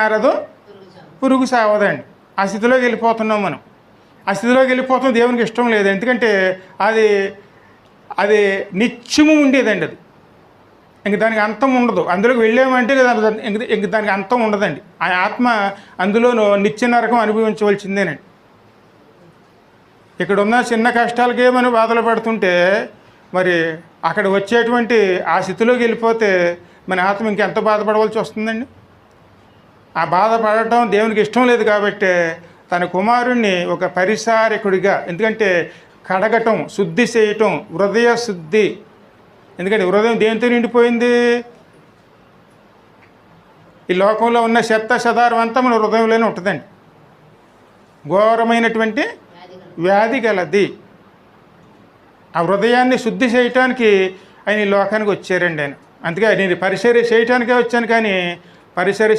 ఆరదు పురుగు సావదండి. ఆ స్థితిలోకి వెళ్ళిపోతున్నాం మనం. ఆ స్థితిలోకి వెళ్ళిపోతాం దేవునికి ఇష్టం లేదు. ఎందుకంటే అది అది నిత్యము ఉండేదండి. అది ఇంక దానికి అంతం ఉండదు. అందులోకి వెళ్ళామంటే ఇంక దానికి అంతం ఉండదండి. ఆ ఆత్మ అందులోనూ నిత్య నరకం అనుభవించవలసిందేనండి. ఇక్కడ ఉన్న చిన్న కష్టాలకే మనం బాధలు పడుతుంటే మరి అక్కడ వచ్చేటువంటి ఆ స్థితిలోకి వెళ్ళిపోతే మన ఆత్మ ఇంకెంత బాధపడవలసి వస్తుందండి. ఆ బాధపడటం దేవునికి ఇష్టం లేదు కాబట్టి తన కుమారుణ్ణి ఒక పరిసారకుడిగా, ఎందుకంటే కడగటం, శుద్ధి చేయటం, హృదయ శుద్ధి. ఎందుకంటే హృదయం దేనితో నిండిపోయింది? ఈ లోకంలో ఉన్న చెత్త చెదారం అంతా మన హృదయంలోనే ఉంటుందండి. ఘోరమైనటువంటి వ్యాధి గలది. ఆ హృదయాన్ని శుద్ధి చేయటానికి ఆయన ఈ లోకానికి వచ్చారండి. ఆయన అందుకే నేను పరిచర్య చేయటానికే వచ్చాను, కానీ పరిచర్య